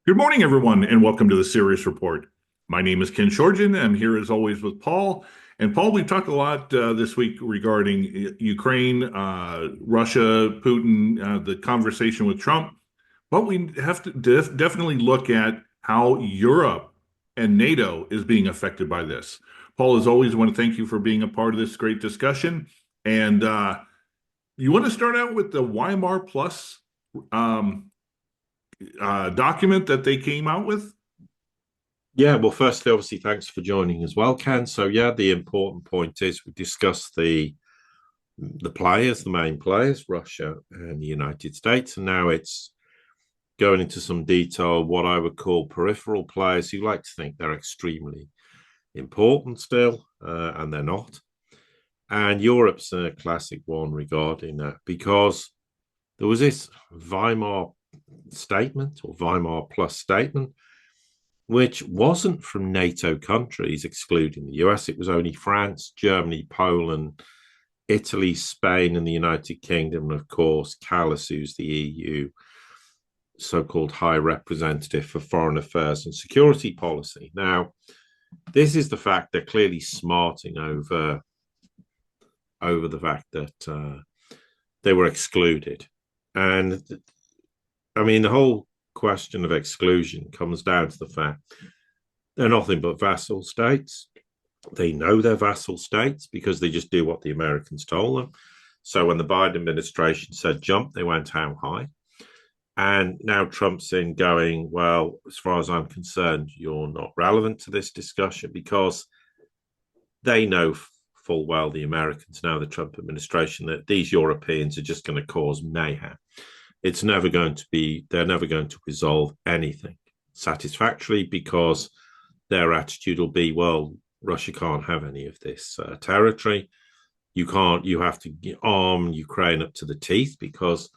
Good morning, everyone, and welcome to the Sirius Report. My name is Ken Shorgen. I'm here as always with Paul. And Paul, we've talked a lot this week regarding Ukraine, Russia, Putin, the conversation with Trump. But we have to definitely look at how Europe and NATO is being affected by this. Paul, as always, I want to thank you for being a part of this great discussion. And you want to start out with the Weimar Plus um, document that they came out with? Yeah, well, firstly, obviously, thanks for joining as well, Ken. So, yeah, the important point is we discussed the players, the main players, Russia and the United States, and now it's going into some detail what I would call peripheral players who like to think they're extremely important still, and they're not. And Europe's a classic one regarding that because there was this Weimar statement or Weimar Plus statement which wasn't from NATO countries, excluding the US. It was only France, Germany, Poland, Italy, Spain, and the United Kingdom. And of course, Callas, who's the EU so-called High Representative for Foreign Affairs and Security Policy. Now, this is the fact they're clearly smarting over the fact that they were excluded. And I mean, the whole question of exclusion comes down to the fact they're nothing but vassal states. They know they're vassal states because they just do what the Americans told them. So when the Biden administration said jump, they went how high. And now Trump's in going, well, as far as I'm concerned, you're not relevant to this discussion because they know full well, the Americans, now the Trump administration, that these Europeans are just going to cause mayhem. It's never going to be, they're never going to resolve anything satisfactorily because their attitude will be, well, Russia can't have any of this territory. You have to arm Ukraine up to the teeth because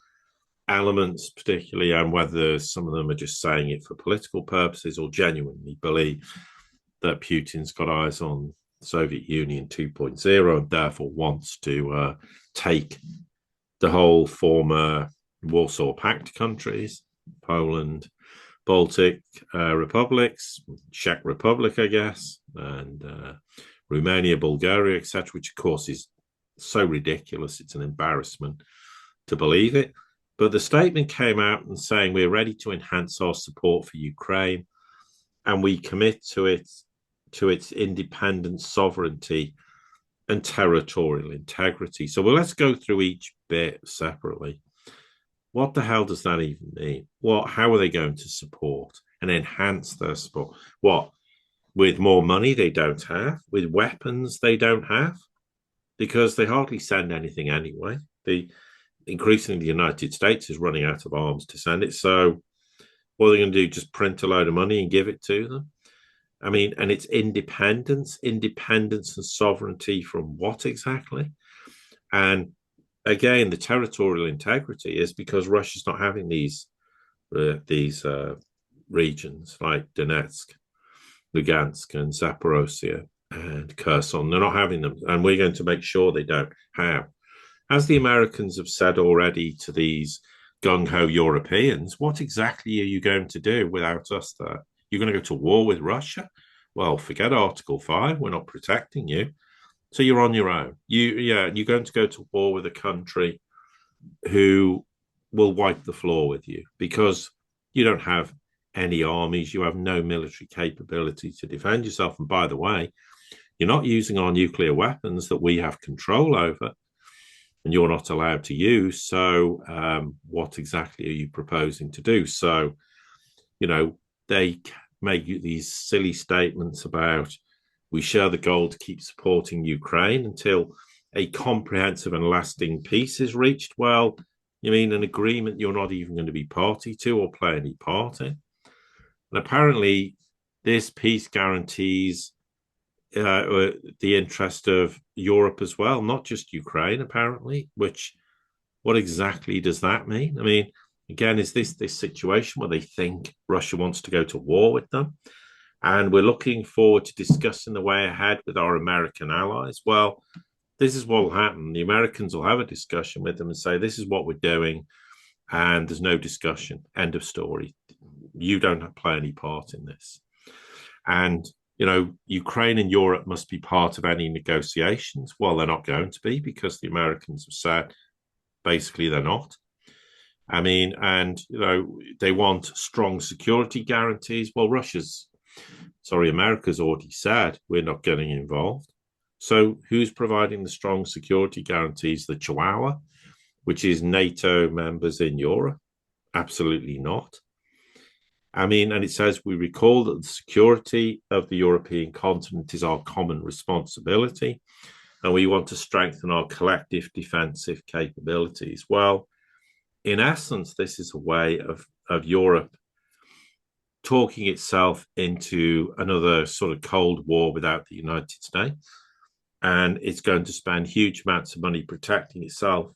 elements, particularly, and whether some of them are just saying it for political purposes or genuinely believe that Putin's got eyes on Soviet Union 2.0 and therefore wants to take the whole former Warsaw Pact countries, Poland, Baltic republics, Czech Republic, I guess, and Romania, Bulgaria, etc., which of course is so ridiculous. It's an embarrassment to believe it. But the statement came out and saying we're ready to enhance our support for Ukraine and we commit to its independence, sovereignty, and territorial integrity. So let's go through each bit separately. What the hell does that even mean? How are they going to support and enhance their support? What? With more money they don't have? With weapons they don't have? Because they hardly send anything anyway. Increasingly, the United States is running out of arms to send it. So what are they going to do? Just print a load of money and give it to them? I mean, and it's independence and sovereignty from what exactly? And again, the territorial integrity is because Russia's not having these regions like Donetsk, Lugansk, and Zaporozhye and Kherson. They're not having them, and we're going to make sure they don't. How? As the Americans have said already to these gung-ho Europeans, what exactly are you going to do without us there? You're going to go to war with Russia? Well, forget Article 5. We're not protecting you. So you're on your own. You're going to go to war with a country who will wipe the floor with you because you don't have any armies. You have no military capability to defend yourself. And by the way, you're not using our nuclear weapons that we have control over and you're not allowed to use. So what exactly are you proposing to do? So, they make these silly statements about we share the goal to keep supporting Ukraine until a comprehensive and lasting peace is reached. Well, you mean an agreement you're not even going to be party to or play any part in? And apparently, this peace guarantees the interest of Europe as well, not just Ukraine, apparently, what exactly does that mean? I mean, again, is this situation where they think Russia wants to go to war with them? And we're looking forward to discussing the way ahead with our American allies. Well, this is what will happen. The Americans will have a discussion with them and say, this is what we're doing. And there's no discussion. End of story. You don't play any part in this. And, Ukraine and Europe must be part of any negotiations. Well, they're not going to be, because the Americans have said basically they're not. I mean, and, they want strong security guarantees. Well, America's already said we're not getting involved. So who's providing the strong security guarantees? The Chihuahua, which is NATO members in Europe? Absolutely not. I mean, and it says, we recall that the security of the European continent is our common responsibility, and we want to strengthen our collective defensive capabilities. Well, in essence, this is a way of Europe talking itself into another sort of Cold War without the United States. And it's going to spend huge amounts of money protecting itself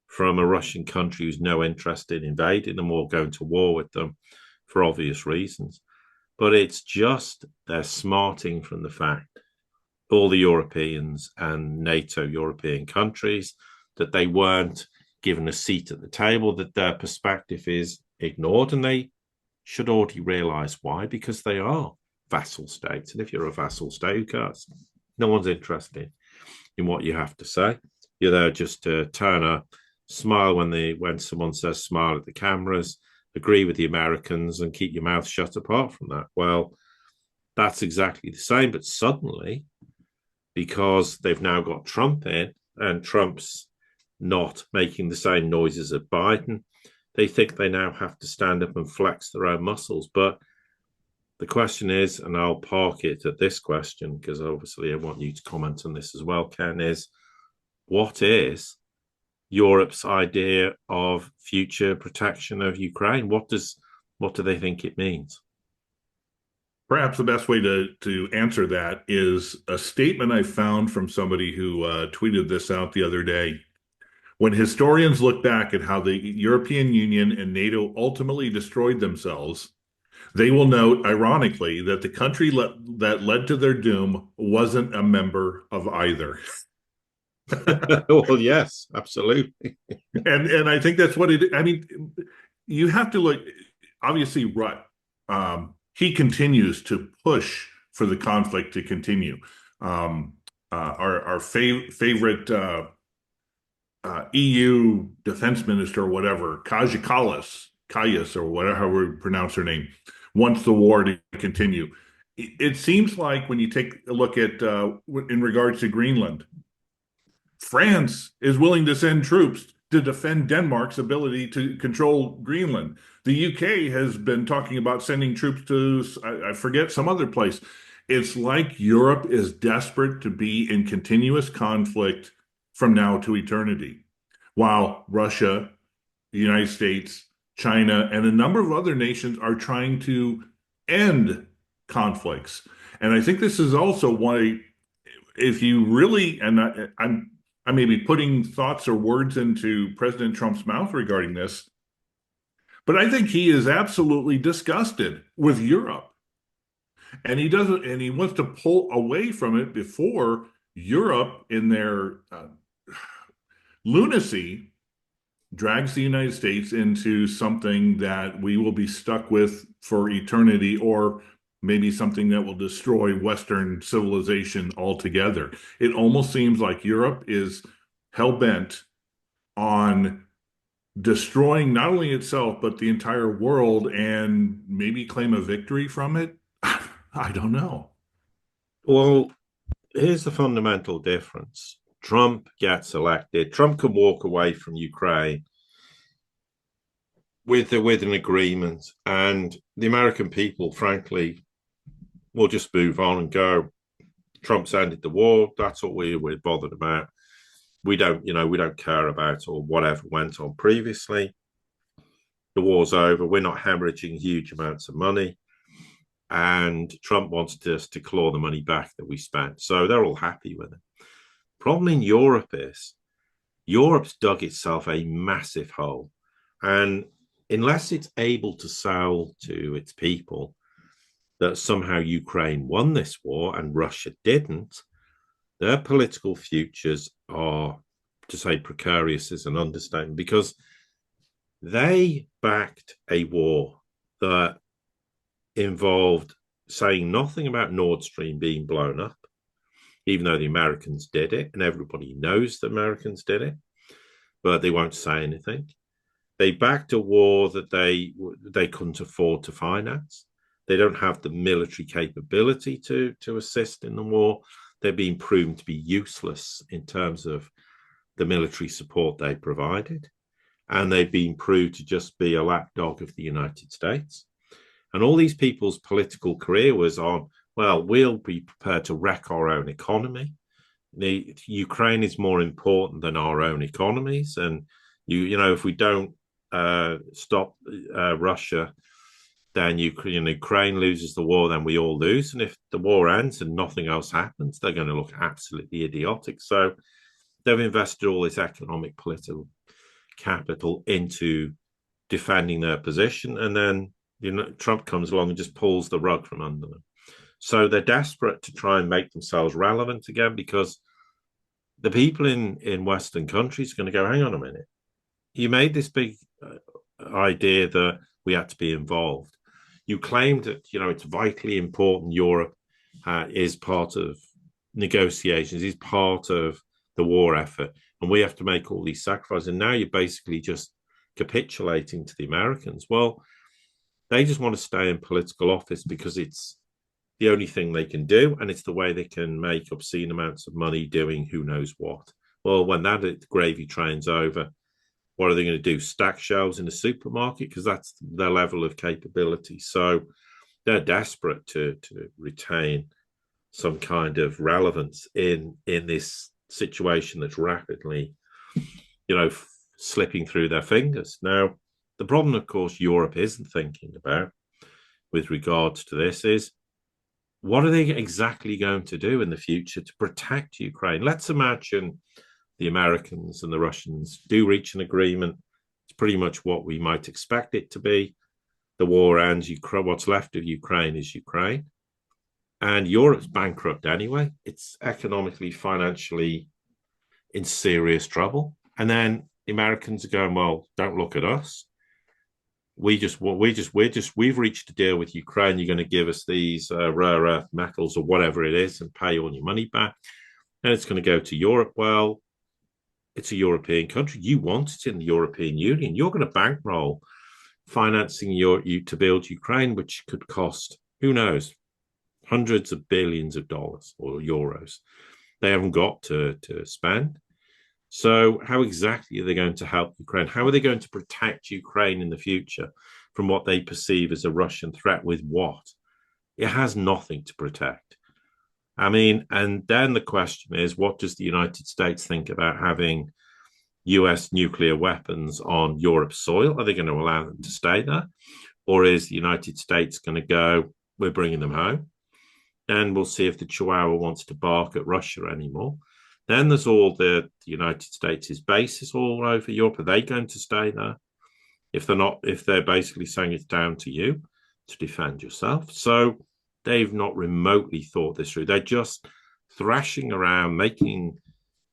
from a Russian country who's no interest in invading them or going to war with them for obvious reasons. But it's just they're smarting from the fact, all the Europeans and NATO European countries, that they weren't given a seat at the table, that their perspective is ignored, and they should already realize why, because they are vassal states. And if you're a vassal state, who cares? No one's interested in what you have to say. You're there just to turn a smile when someone says smile at the cameras, agree with the Americans, and keep your mouth shut apart from that. Well, that's exactly the same. But suddenly, because they've now got Trump in, and Trump's not making the same noises at Biden, they think they now have to stand up and flex their own muscles. But the question is, and I'll park it at this question, because obviously I want you to comment on this as well, Ken, is what is Europe's idea of future protection of Ukraine? What do they think it means? Perhaps the best way to answer that is a statement I found from somebody who tweeted this out the other day. When historians look back at how the European Union and NATO ultimately destroyed themselves, they will note, ironically, that the country that led to their doom wasn't a member of either. Well, yes, absolutely. And I think that's what I mean, you have to look, obviously, he continues to push for the conflict to continue. Our favorite EU defense minister, or whatever, Kayas, or whatever, how we pronounce her name, wants the war to continue. It seems like when you take a look at, in regards to Greenland, France is willing to send troops to defend Denmark's ability to control Greenland. The UK has been talking about sending troops to, I forget, some other place. It's like Europe is desperate to be in continuous conflict from now to eternity, while Russia, the United States, China, and a number of other nations are trying to end conflicts. And I think this is also why, if you really, and I may be putting thoughts or words into President Trump's mouth regarding this, but I think he is absolutely disgusted with Europe. And he wants to pull away from it before Europe, in their lunacy, drags the United States into something that we will be stuck with for eternity, or maybe something that will destroy Western civilization altogether. It almost seems like Europe is hell-bent on destroying not only itself, but the entire world, and maybe claim a victory from it. I don't know. Well, here's the fundamental difference. Trump gets elected. Trump can walk away from Ukraine with an agreement, and the American people, frankly, will just move on and go, Trump's ended the war. That's what we're bothered about. We don't care about or whatever went on previously. The war's over. We're not hemorrhaging huge amounts of money. And Trump wants us to claw the money back that we spent. So they're all happy with it. Problem in Europe is Europe's dug itself a massive hole. And unless it's able to sell to its people that somehow Ukraine won this war and Russia didn't, their political futures are, to say precarious is an understatement, because they backed a war that involved saying nothing about Nord Stream being blown up, even though the Americans did it, and everybody knows the Americans did it, but they won't say anything. They backed a war that they couldn't afford to finance. They don't have the military capability to assist in the war. They're being proven to be useless in terms of the military support they provided. And they've been proved to just be a lapdog of the United States. And all these people's political career was on, well, we'll be prepared to wreck our own economy. The Ukraine is more important than our own economies. And, if we don't stop Russia, then Ukraine loses the war, then we all lose. And if the war ends and nothing else happens, they're going to look absolutely idiotic. So they've invested all this economic, political capital into defending their position. And then Trump comes along and just pulls the rug from under them. So they're desperate to try and make themselves relevant again, because the people in Western countries are going to go, hang on a minute. You made this big idea that we had to be involved. You claimed that, it's vitally important Europe is part of negotiations, is part of the war effort, and we have to make all these sacrifices. And now you're basically just capitulating to the Americans. Well, they just want to stay in political office because it's the only thing they can do, and it's the way they can make obscene amounts of money doing who knows what. Well, when that gravy train's over, what are they going to do? Stack shelves in a supermarket? Because that's their level of capability. So they're desperate to retain some kind of relevance in this situation that's rapidly, slipping through their fingers. Now, the problem, of course, Europe isn't thinking about with regards to this is, what are they exactly going to do in the future to protect Ukraine? Let's imagine the Americans and the Russians do reach an agreement. It's pretty much what we might expect it to be. The war ends. What's left of Ukraine is Ukraine. And Europe's bankrupt anyway. It's economically, financially in serious trouble. And then the Americans are going, well, don't look at us. We've reached a deal with Ukraine. You're going to give us these rare earth metals or whatever it is and pay all your money back. And it's going to go to Europe. Well, it's a European country. You want it in the European Union. You're going to bankroll financing you to build Ukraine, which could cost, who knows, hundreds of billions of dollars or euros. They haven't got to spend. So how exactly are they going to help Ukraine? How are they going to protect Ukraine in the future from what they perceive as a Russian threat? With what? It has nothing to protect. I mean, and then the question is, what does the United States think about having US nuclear weapons on Europe's soil? Are they going to allow them to stay there? Or is the United States going to go, we're bringing them home? And we'll see if the Chihuahua wants to bark at Russia anymore. Then there's all the United States' bases all over Europe. Are they going to stay there? If they're not, if they're basically saying it's down to you to defend yourself. So they've not remotely thought this through. They're just thrashing around, making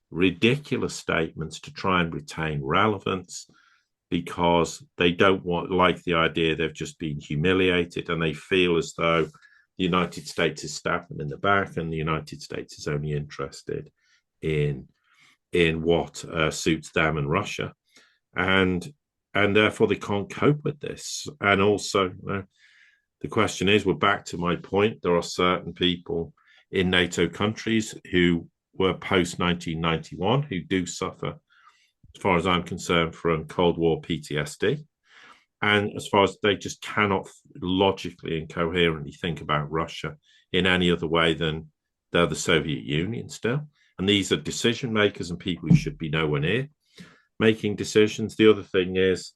ridiculous statements to try and retain relevance, because they don't like the idea they've just been humiliated, and they feel as though the United States is stabbing them in the back, and the United States is only interested in what suits them and Russia, and therefore they can't cope with this. And also, the question is, we're back to my point. There are certain people in NATO countries who were post 1991 who do suffer, as far as I'm concerned, from Cold War PTSD. And as far as they just cannot logically and coherently think about Russia in any other way than they're the Soviet Union still. And these are decision makers and people who should be nowhere near making decisions. The other thing is,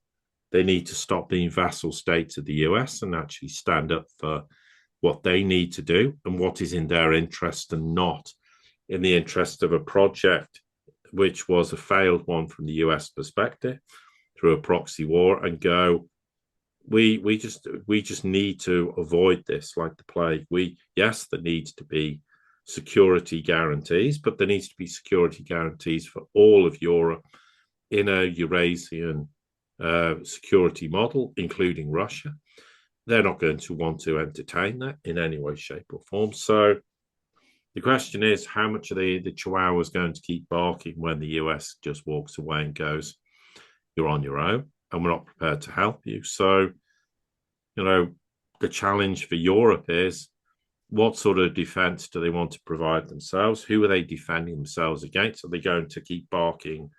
they need to stop being vassal states of the US and actually stand up for what they need to do and what is in their interest, and not in the interest of a project which was a failed one from the US perspective through a proxy war, and go, we just need to avoid this like the plague. Yes, there needs to be security guarantees, but there needs to be security guarantees for all of Europe in a Eurasian security model, including Russia. they're not going to want to entertain that in any way, shape, or form. So the question is, how much are the Chihuahuas going to keep barking when the US just walks away and goes, you're on your own and we're not prepared to help you? So, the challenge for Europe is, what sort of defense do they want to provide themselves? Who are they defending themselves against? Are they going to keep barking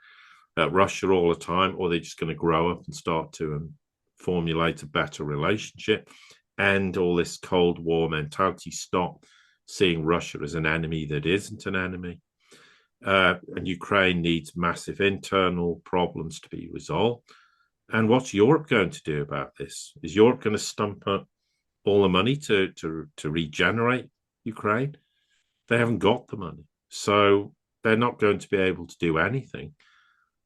at Russia all the time, or are they just going to grow up and start to formulate a better relationship, and all this Cold War mentality, stop seeing Russia as an enemy that isn't an enemy? And Ukraine needs massive internal problems to be resolved. And what's Europe going to do about this? Is Europe going to stump up all the money to regenerate Ukraine? They haven't got the money. So they're not going to be able to do anything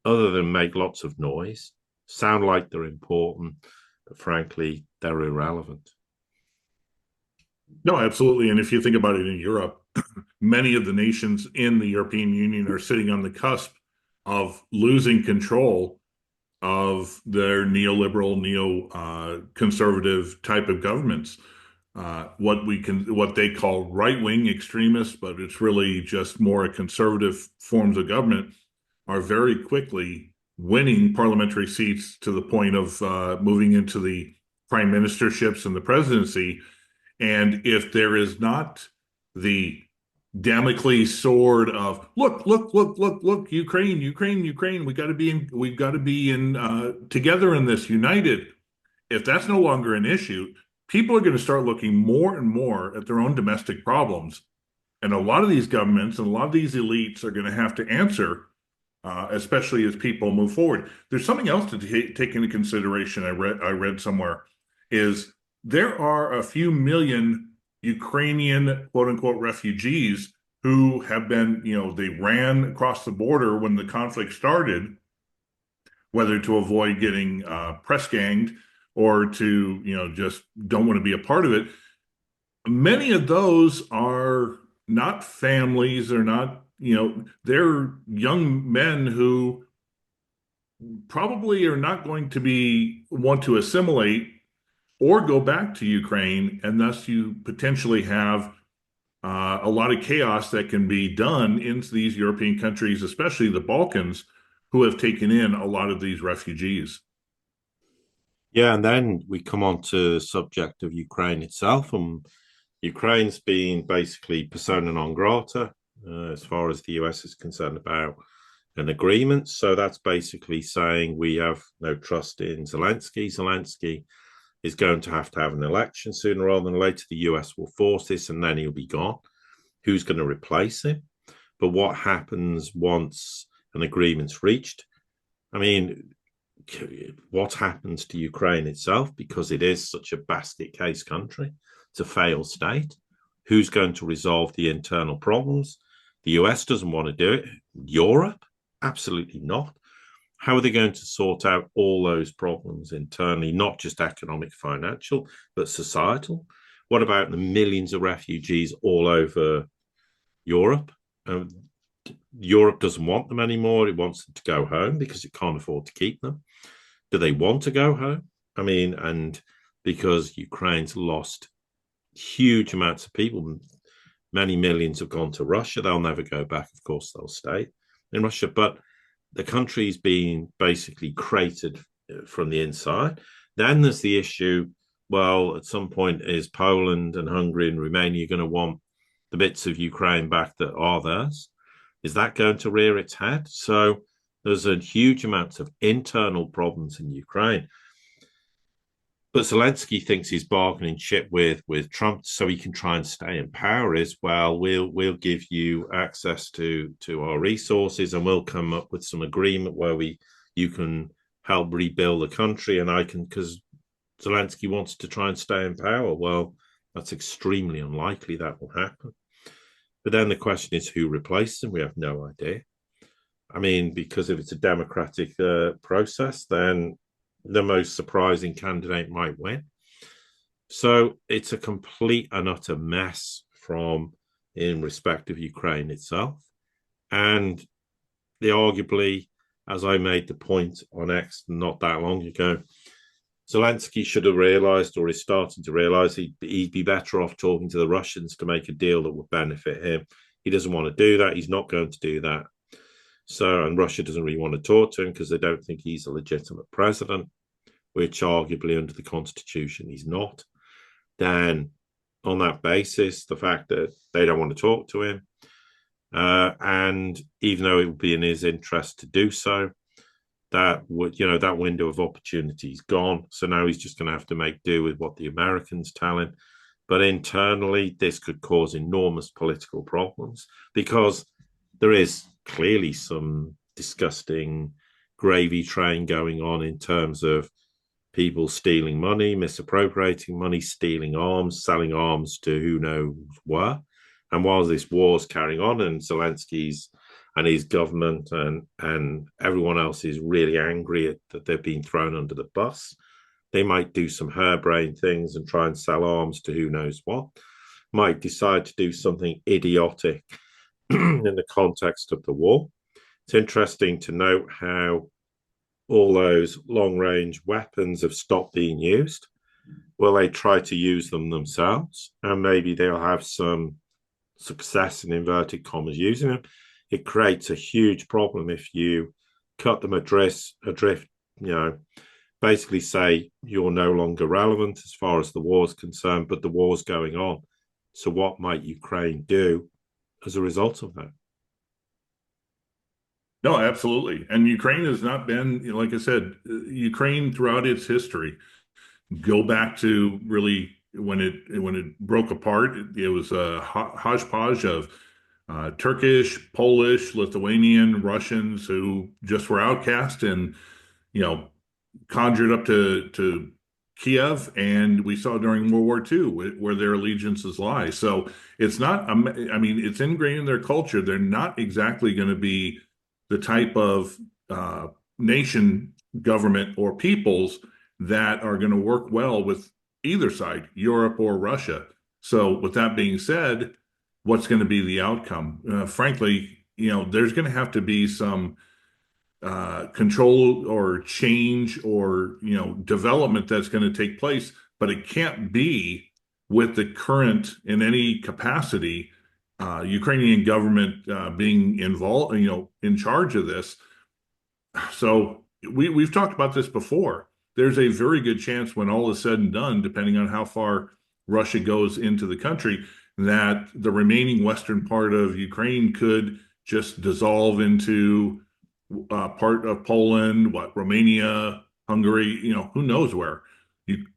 other than make lots of noise, sound like they're important, but frankly, they're irrelevant. No, absolutely. And if you think about it in Europe, many of the nations in the European Union are sitting on the cusp of losing control of their neoliberal, neo-conservative type of governments. What they call right-wing extremists, but it's really just more conservative forms of government, are very quickly winning parliamentary seats to the point of moving into the prime ministerships and the presidency. And if there is not the Damocles sword of look, Ukraine, we've got to be in together in this, united. If that's no longer an issue, people are going to start looking more and more at their own domestic problems. And a lot of these governments and a lot of these elites are going to have to answer, especially as people move forward. There's something else to take into consideration. I read somewhere is there are a few million Ukrainian quote unquote refugees who have been, they ran across the border when the conflict started, whether to avoid getting press ganged or to, just don't want to be a part of it. Many of those are not families, they're not, they're young men who probably are not going to want to assimilate or go back to Ukraine, and thus you potentially have a lot of chaos that can be done into these European countries, especially the Balkans, who have taken in a lot of these refugees. Yeah, and then we come on to the subject of Ukraine itself, and Ukraine's been basically persona non grata as far as the US is concerned about an agreement. So that's basically saying we have no trust in Zelensky. Zelensky is going to have an election sooner rather than later. The US will force this and then he'll be gone. Who's going to replace him? But what happens once an agreement's reached? I mean, what happens to Ukraine itself, because it is such a basket case country? It's a failed state. Who's going to resolve the internal problems? The US doesn't want to do it. Europe? Absolutely not. How are they going to sort out all those problems internally, not just economic, financial, but societal? What about the millions of refugees all over Europe? Europe doesn't want them anymore. It wants them to go home because it can't afford to keep them. Do they want to go home? I mean, and because Ukraine's lost huge amounts of people, many millions have gone to Russia. They'll never go back. Of course, they'll stay in Russia. But the country's being basically created from the inside. Then there's the issue, well, at some point, is Poland and Hungary and Romania going to want the bits of Ukraine back that are theirs? Is that going to rear its head? So there's a huge amount of internal problems in Ukraine. But Zelensky thinks he's bargaining chip with Trump so he can try and stay in power. Is, well, we'll give you access to our resources and we'll come up with some agreement where you can help rebuild the country, and I can, because Zelensky wants to try and stay in power. Well, that's extremely unlikely that will happen. But then the question is, who replaces him? We have no idea. I mean, because if it's a democratic process, then the most surprising candidate might win. So it's a complete and utter mess in respect of Ukraine itself. And they arguably, as I made the point on X not that long ago, Zelensky should have realized, or is starting to realize, he'd be better off talking to the Russians to make a deal that would benefit him. He doesn't want to do that. He's not going to do that. So, and Russia doesn't really want to talk to him because they don't think he's a legitimate president, which arguably under the Constitution he's not. Then, on that basis, the fact that they don't want to talk to him, and even though it would be in his interest to do so, that window of opportunity is gone. So now he's just going to have to make do with what the Americans tell him. But internally, this could cause enormous political problems because there is clearly some disgusting gravy train going on in terms of people stealing money, misappropriating money, stealing arms, selling arms to who knows where. And while this war's carrying on and Zelensky's and his government and everyone else is really angry that they've been thrown under the bus, they might do some harebrained things and try and sell arms to who knows what, might decide to do something idiotic in the context of the war. It's interesting to note how all those long-range weapons have stopped being used. Well, they try to use them themselves, and maybe they'll have some success in inverted commas using them. It creates a huge problem if you cut them adrift, basically say you're no longer relevant as far as the war is concerned, but the war's going on. So what might Ukraine do as a result of that? No, absolutely. And Ukraine has not been, like I said, Ukraine throughout its history, go back to really when it broke apart, it was a hodgepodge of Turkish, Polish, Lithuanian, Russians who just were outcast and, conjured up to Kiev. And we saw during World War II where their allegiances lie. So it's not, it's ingrained in their culture. They're not exactly going to be the type of nation, government, or peoples that are going to work well with either side, Europe or Russia. So with that being said, what's going to be the outcome? Frankly, there's going to have to be some control or change or, development that's going to take place, but it can't be with the current in any capacity Ukrainian government being involved, in charge of this. So we've talked about this before. There's a very good chance when all is said and done, depending on how far Russia goes into the country, that the remaining western part of Ukraine could just dissolve into part of Poland, Romania, Hungary, who knows where.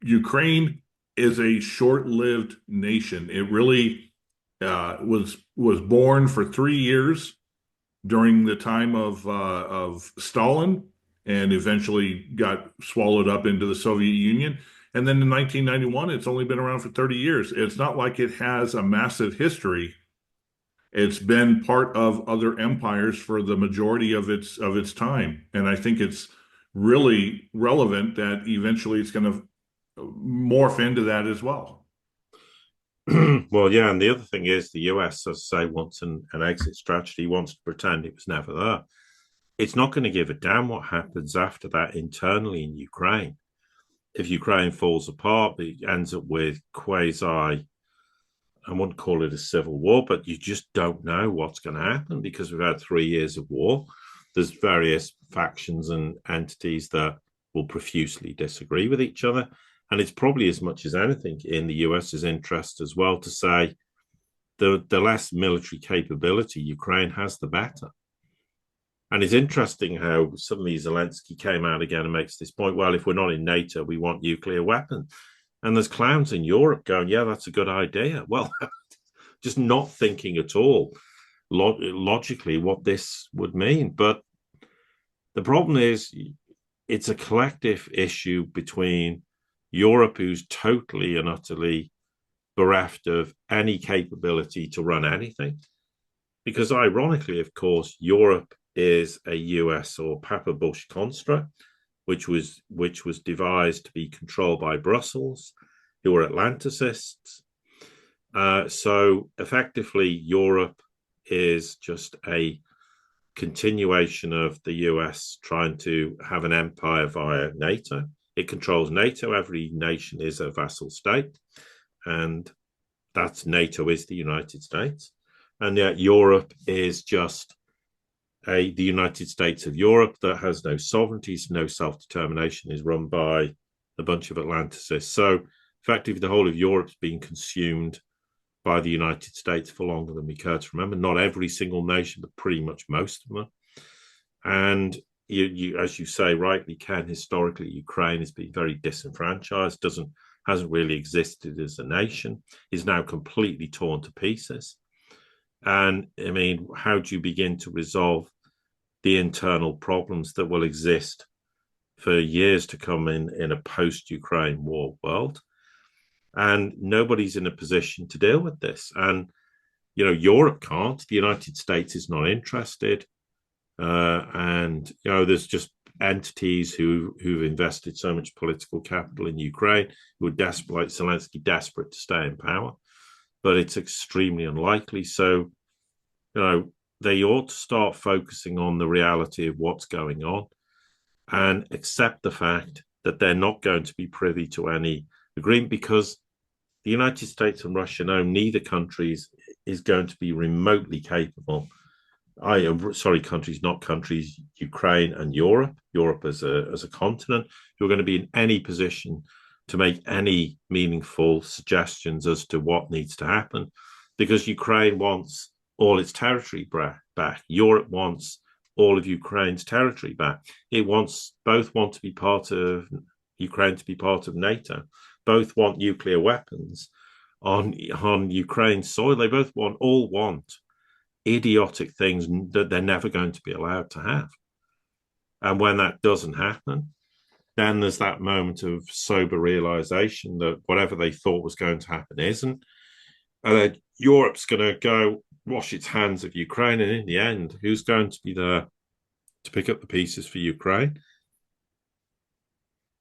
Ukraine is a short-lived nation. It really was born for 3 years during the time of Stalin, and eventually got swallowed up into the Soviet Union. And then in 1991, it's only been around for 30 years. It's not like it has a massive history. It's been part of other empires for the majority of its time, and I think it's really relevant that eventually it's going to morph into that as well. Well, yeah, and the other thing is the US, as I say, wants an exit strategy, wants to pretend it was never there. It's not going to give a damn what happens after that internally in Ukraine. If Ukraine falls apart, it ends up with quasi, I wouldn't call it a civil war, but you just don't know what's going to happen because we've had 3 years of war. There's various factions and entities that will profusely disagree with each other. And it's probably as much as anything in the US's interest as well to say the less military capability Ukraine has, the better. And it's interesting how suddenly Zelensky came out again and makes this point, well, if we're not in NATO, we want nuclear weapons. And there's clowns in Europe going, yeah, that's a good idea. Well, just not thinking at all logically what this would mean. But the problem is it's a collective issue between Europe, who's totally and utterly bereft of any capability to run anything. Because ironically, of course, Europe is a US or Papa Bush construct, which was devised to be controlled by Brussels, who are Atlanticists. So effectively, Europe is just a continuation of the US trying to have an empire via NATO, It controls NATO. Every nation is a vassal state, and that's NATO is the United States. And yet Europe is just the United States of Europe that has no sovereignty, no self-determination, is run by a bunch of Atlanticists. So effectively, the whole of Europe's been consumed by the United States for longer than we care to remember. Not every single nation, but pretty much most of them. And you, as you say, rightly, Ken, historically, Ukraine has been very disenfranchised, hasn't really existed as a nation, is now completely torn to pieces. And I mean, how do you begin to resolve the internal problems that will exist for years to come in a post-Ukraine war world? And nobody's in a position to deal with this. And, Europe can't. The United States is not interested. And, there's just entities who've invested so much political capital in Ukraine who are desperate, like Zelensky, desperate to stay in power. But it's extremely unlikely. So, they ought to start focusing on the reality of what's going on and accept the fact that they're not going to be privy to any agreement, because the United States and Russia know neither country is going to be remotely capable. Countries, not countries, Ukraine and Europe as a continent, who are going to be in any position to make any meaningful suggestions as to what needs to happen, because Ukraine wants all its territory back. Europe wants all of Ukraine's territory back. Both want to be part of Ukraine, to be part of NATO. Both want nuclear weapons on Ukraine's soil. They both all want idiotic things that they're never going to be allowed to have. And when that doesn't happen, then there's that moment of sober realization that whatever they thought was going to happen isn't. And then Europe's going to go wash its hands of Ukraine. And in the end, who's going to be there to pick up the pieces for Ukraine?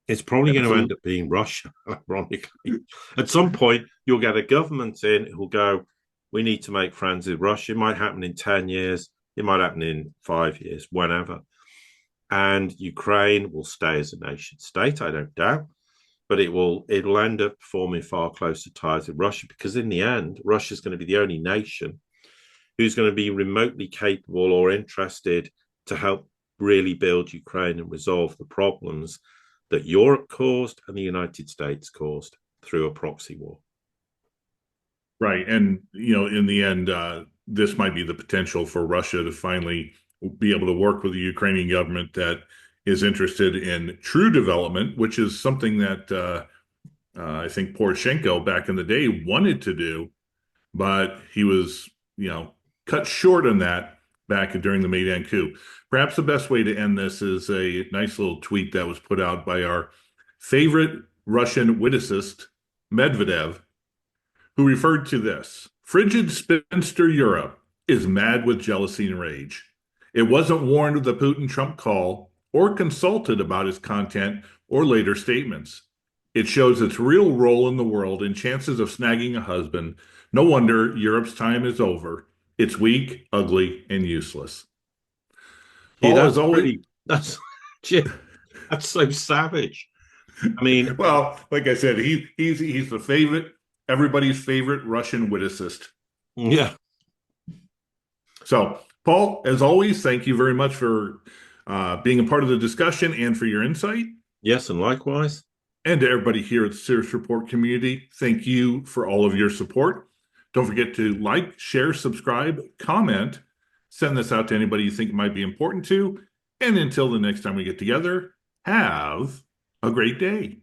It's probably going to end up being Russia, ironically. At some point, you'll get a government in who'll go, we need to make friends with Russia. It might happen in 10 years. It might happen in 5 years, whenever. And Ukraine will stay as a nation state, I don't doubt. But it'll end up forming far closer ties with Russia, because in the end, Russia's going to be the only nation who's going to be remotely capable or interested to help really build Ukraine and resolve the problems that Europe caused and the United States caused through a proxy war. Right. And, in the end, this might be the potential for Russia to finally be able to work with the Ukrainian government that is interested in true development, which is something that I think Poroshenko back in the day wanted to do, but he was, cut short on that back during the Maidan coup. Perhaps the best way to end this is a nice little tweet that was put out by our favorite Russian witicist, Medvedev, who referred to this: frigid spinster Europe is mad with jealousy and rage. It wasn't warned of the Putin-Trump call or consulted about its content or later statements. It shows its real role in the world and chances of snagging a husband. No wonder Europe's time is over. It's weak, ugly, and useless. Paul, that's always that's so savage. I mean, well, like I said, he's the favorite, everybody's favorite Russian witicist. Yeah. So, Paul, as always, thank you very much for being a part of the discussion and for your insight. Yes, and likewise. And to everybody here at the Sirius Report community, thank you for all of your support. Don't forget to like, share, subscribe, comment, send this out to anybody you think might be important to. And until the next time we get together, have a great day.